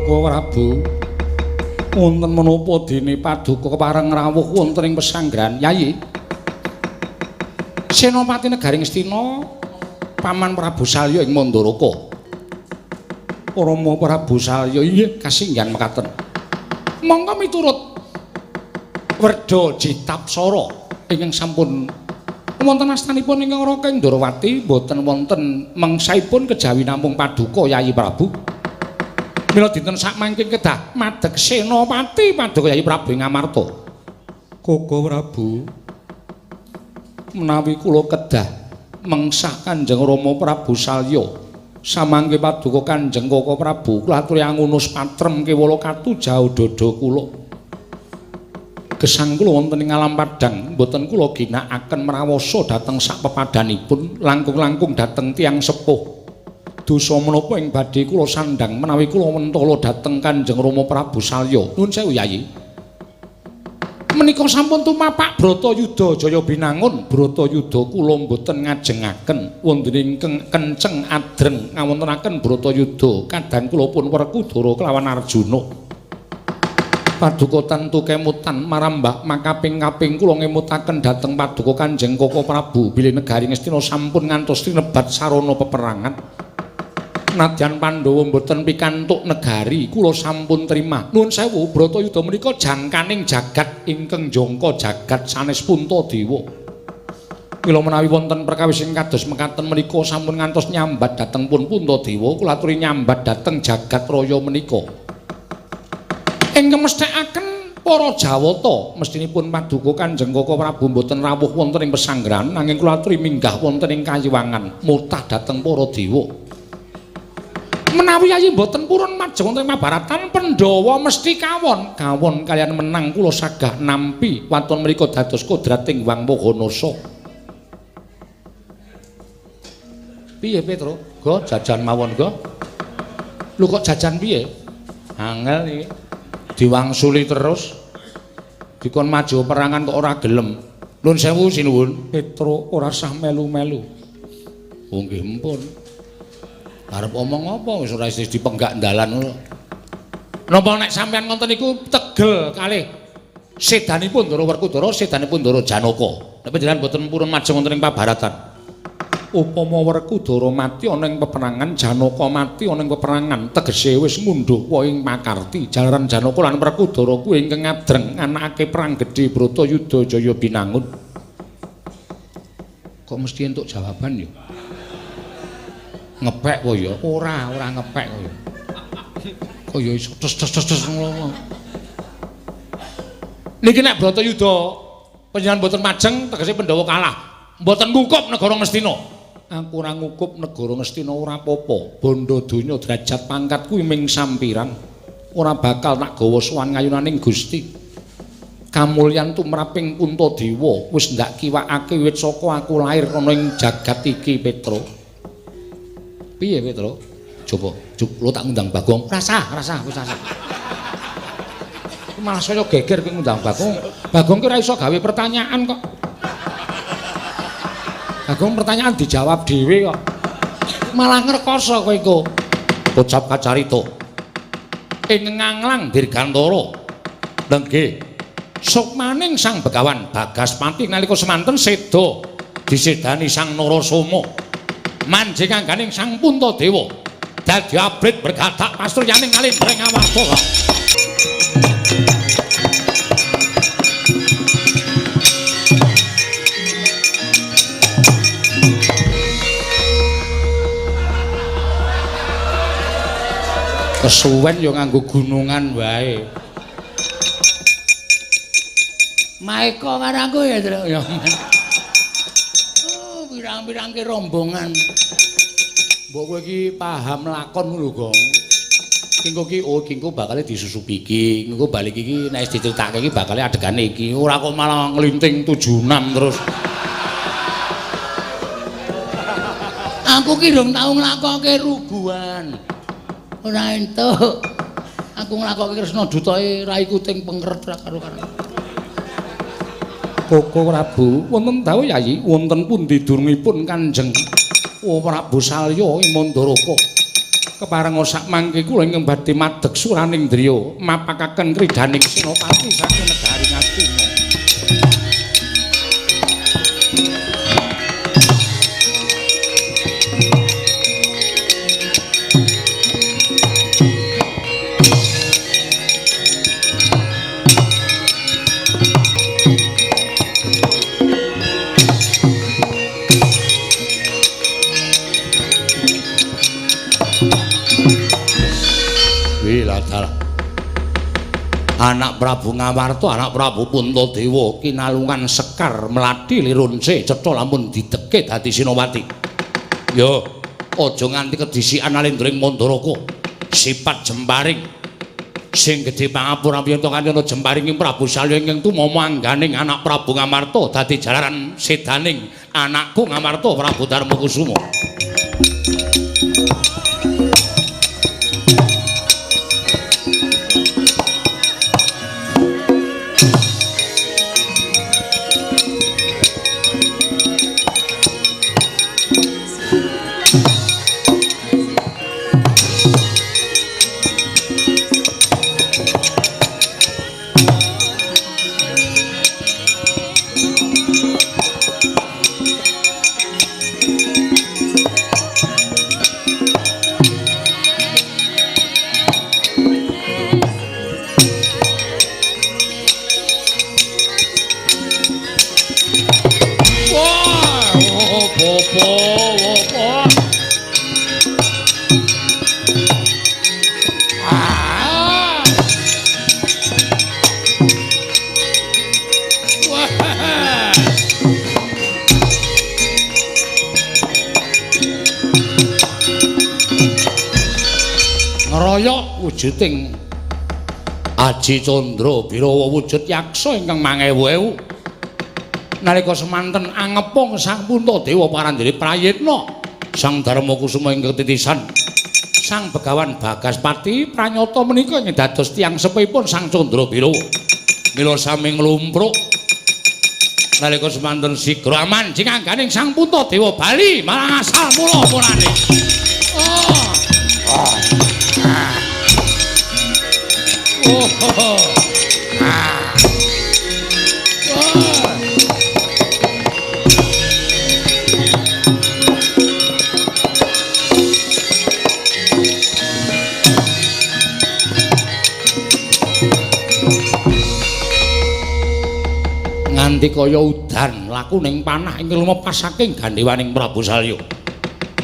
Koko Prabu. Wonten menapa dene paduka pareng rawuh wonten ing pesanggrahan Yayi? Senopati Negaring Astina Paman Prabu Salya ing Mandaraka. Rama Prabu Salya inggih kasinggihan mekaten. Monggo miturut Werda Jitapsara ingkang sampun wonten astanipun ingkang Raka ing Ndarawati boten wonten mengsaipun kejawi namung paduka Yayi Prabu. Mila dinten sakmangke kedah madeg Senopati paduka Yayi Prabu ing Ngamarta. Koko Prabu menawi kula kedah mengsah Kanjeng Rama Prabu Salya samangke paduka Kanjeng Koko Prabu kula aturi angunus patrem kewala katujahu dada kula. Gesang kula wonten ing alam padhang mboten kula ginakaken mrawasa dhateng sak pepadhanipun langkung-langkung dhateng tiyang sepuh. Dosa menapa ing badhe kula sandhang menawi kula mentala dhateng Kanjeng Rama Prabu Salya. Nuwun sewu Yayi. Menika sampun tumapak Bratayuda Jaya Binangun. Bratayuda kula mboten ngajengaken wonten ingkang kenceng adreng ngawontenaken Bratayuda kadang kula pun Werkudara kelawan Arjuna. Paduka tantu kemutan marambah makaping-kaping kula ngemutaken dhateng paduka Kanjeng Koko Prabu bilih Negaring Astina sampun ngantos tinebat sarana peperangan. Nadyan Pandhawa mboten pikantuk negari kula sampun trima. Nuwun sewu Bratayuda menika jangkaning jagat ingkang jangka jagat sanes Puntadewa. Mila menawi wonten perkawis ing kados mekaten menika sampun ngantos nyambat dhateng pun Puntadewa kula aturi nyambat dhateng jagat raya menika. Ingkang mesthekaken para Jawata mestinipun paduka Kanjeng Koko Prabu mboten rawuh wonten ing pesanggrahan nanging kula aturi minggah wonten ing kayiwangan mutah dhateng para dewa. Menawi Yayi mboten purun majeng wonten Mahabharatan Pandhawa mesti kawon. Kawon kalian menang kula sagah nampi waton menika dados kodrating Wang Mahanasa. Piye Petro? Go jajan mawon go. Lho kok jajan piye? Angel iki. Diwangsuli terus. Dikon maju perangan kok ora gelem. Nuwun sewu sinuwun. Petro ora sah melu-melu. Oh nggih empun. Arep omong apa wis ora isih dipenggak dalan ngono. Napa nek sampean ngoten niku tegel kalih sedanipun Ndara Werkudara, sedanipun Ndara Janaka. Nek panjenengan boten purun majeng wonten ing pabaratan. Upama Werkudara mati ana ing peperangan, Janaka mati ana ing peperangan, tegese wis ngunduh waing makarti. Jalaran Janaka lan Werkudara kuwi ingkang ngadreng anakake perang gedhe Bratayuda Jaya Binangun. Kok mesti entuk jawaban ya? Ngepek kok ya ora ngepek kok ya kok ya iso tes ngono niki nek Bratayuda panjenengan mboten majeng tegese Pandhawa kalah mboten ngukup negara Ngastina aku ora ngukup negara Ngastina ora apa-apa bondo donya derajat pangkat kuwi ming sampiran ora bakal tak gawa sowan ngayunaning Gusti kamulyan tumraping Puntadewa wis ndak kiwakake wiwit saka aku lair ana ing jagat iki Petro. Piye Petro? Coba, lo tak ngundang Bagong. Rasa, wis rasa. Malah saya geger kowe ngundang Bagong. Bagong ki ora iso gawe pertanyaan kok. Bagong pertanyaan dijawab dhewe kok. Malah ngrekoso kowe iku. Ucap kacarita. Ing nganglang dirgantara. Lenggih. Sukmaning Sang Begawan Bagaspati nalika semanten seda disedani Sang Narasoma. Manjing angganing Sang Puntadewa dadi abrit bergadak pasuryaning ngalindring awarta. Kesuwen ya nganggo gunungan wae. Maeka karo aku ya, Tru. Pirang-pirang ki rombongan. Mbok kowe iki paham lakon lho, Gong. Kengko ki kengko bakal disusupi iki. Engko balik iki nek diceritakake iki bakal adegane iki. Ora kok malah nglinting 76 terus. Aku ki durung tau nglakoke rubuhan. Ora entuk. Aku nglakoke Kresna Dutake raiku ting pengkeret ra karo-karo. Koko Prabu, wonten dawuh Yayi, wonten pundi durungipun Kanjeng Prabu Salya ing Mandaraka? kepareng sak mangke kula ingkang badhe madheg suraning driya mapakaken kridaning Senopati saking negari Ngastina. Anak Prabu Ngamarta, anak Prabu Puntadewa kinalungan sekar mladi lirunse cetha lamun dideke dadi Senopati. Yo, aja nganti kedisikan Alendring Mandaraka. Sipat Jemparing sing gedhe pangapura piyanta kanthi ana Jemparing ing Prabu Salya ingkang tumama angganing anak Prabu Ngamarta dadi jalaran sedaning anakku Ngamarta Prabu Darmakusuma. Wujuding Aji Candra Birawa wujud yaksa ingkang mangewu-ewu nalika semanten angepung Sang Puntadewa Parandene Prayitna Sang Darmakusuma ingkang titisan Sang Begawan Bagaspati pranyata menika ing dados tiyang sepihipun Sang Candra Birawa mila sami nglumpruk nalika semanten sigra manjing angganing Sang Puntadewa bali marang asal mula-mulane. Nganti kaya udan laku ning panah ing lumepas saking gandhewaning Prabu Salya.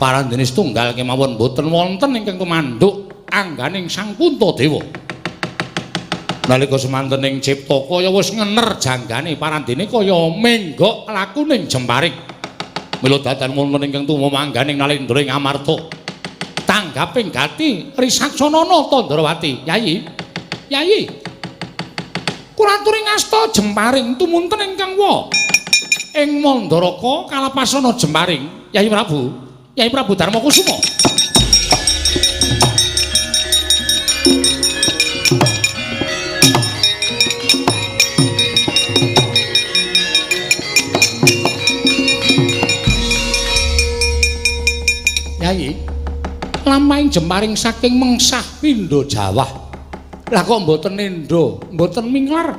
Parandene setunggal kemawon boten wonten ingkang tumanduk angganing Sang Puntadewa. Nalika semanten ing cipta kaya wis ngener janggane parandene kaya menggok lakuning Jemparing. Mila dadan wonten ingkang tumama angganing Nalendra ing Amarta. Tanggaping gati Risaksanana Tandrawati. Yayi. Yayi. Kula aturi ngasta Jemparing tumunten ingkang wa ing Mandaraka kalapasana Jemparing. Yayi Prabu Darmakusuma. Yayi, lampahing Jemparing saking mengsah pindha Jawah. Lah kok mboten nendha, mboten minglar.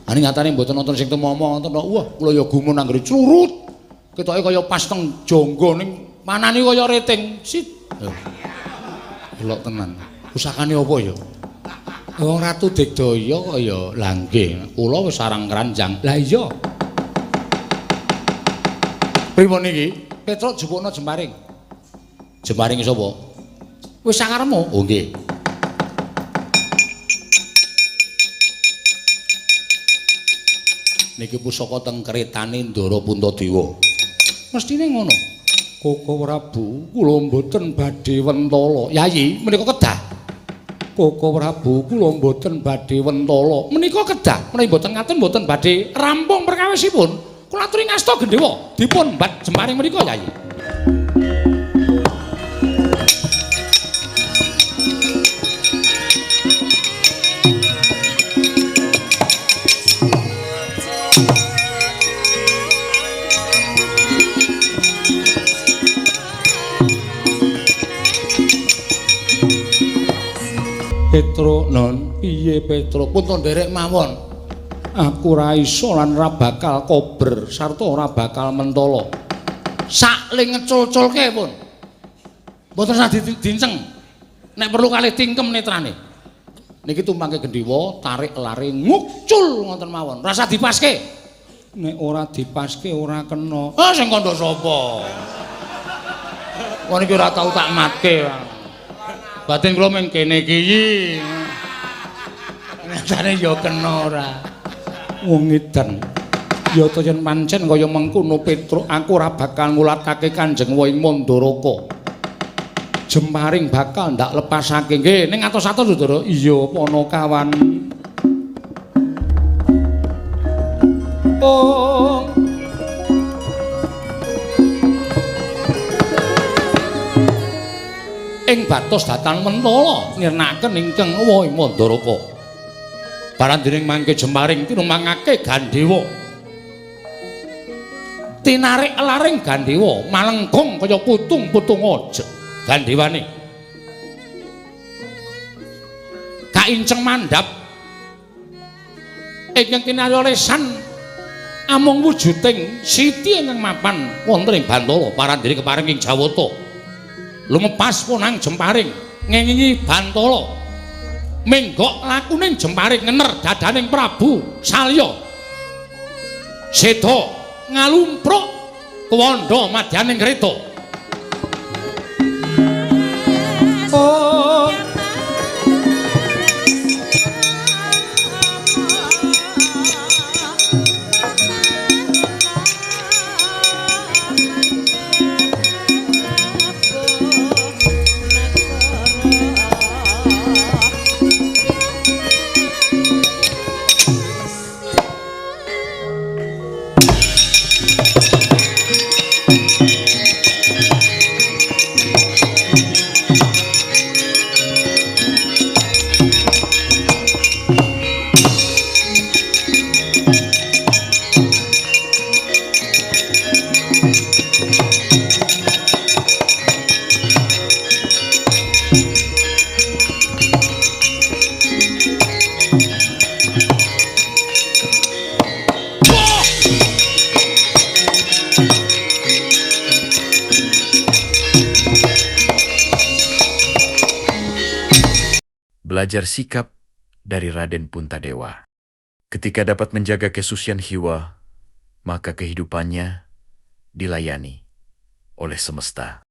Ani nyatane mboten wonten sing tumama wonten. Wah, kula ya gumun anggere curut. Ketoke kaya pas teng jangga ning manani kaya reting. Sit. Delok tenan. Pusakane apa ya? Wong Ratu Digdaya kaya langgih. Kula wis sareng kranjang. Lah iya. Pripun iki? Petruk jupukna Jemparing. Jemparing sapa? Wis sangarepmu? Oh nggih. Niki pusaka teng kretane Ndara Puntadewa. Mestine ngono. Koko Prabu, kula mboten badhe wentala. Yayi, menika kedah. Koko Prabu, kula mboten badhe wentala. Menika kedah, menawi mboten ngaten mboten badhe rampung perkawisipun. Kula aturi ngasta Gendhewa dipun mbat Jemparing menika, Yayi. Petro, non, piye Petro? Pun nderek mawon. Aku ora iso lan ora bakal kober sarta ora bakal mentala. Sakling ngecul-culke pun. Mboten usah dinceng. Nek perlu kalih tingkem netrane. Niki tumpangke Gendhiwa, tarik lare ngucul ngoten mawon. Rasa dipaske. Nek ora dipaske ora kena. Ah sing kandha sapa? Wong iki ora tau tak matke. Batin kula mung kene iki. Nyatane ya kena ora. Wong edan. Ya to yen pancen kaya mengkono Petruk aku ora bakal ngulatake Kanjeng Wing Mandaraka. Jemparing bakal ndak lepasake. Nggih, ning atos-atos Ndara. Iya, Panakawan. Oh. Ing batos datan mentala nirnakaken ingkang Wing Mandaraka. Parandiring mangke Jemparing tinumangake Gandhewa. Tinarik laring Gandhewa malengkung kaya putung-putung aja Gandhewane. Kainceng mandhap ingkang kinaryolesan amung wujuding siti ingkang mapan wonten ing Bantala parandiri keparing ing Jawata. Lumepas punang Jemparing ngengingi Bantala. Menggok lakuning Jemparing ngener dadaning Prabu Salya. Seda ngalumpruk kewanda madyaning kreta. Oh. Belajar sikap dari Raden Puntadewa. Ketika dapat menjaga kesucian jiwa, maka kehidupannya dilayani oleh semesta.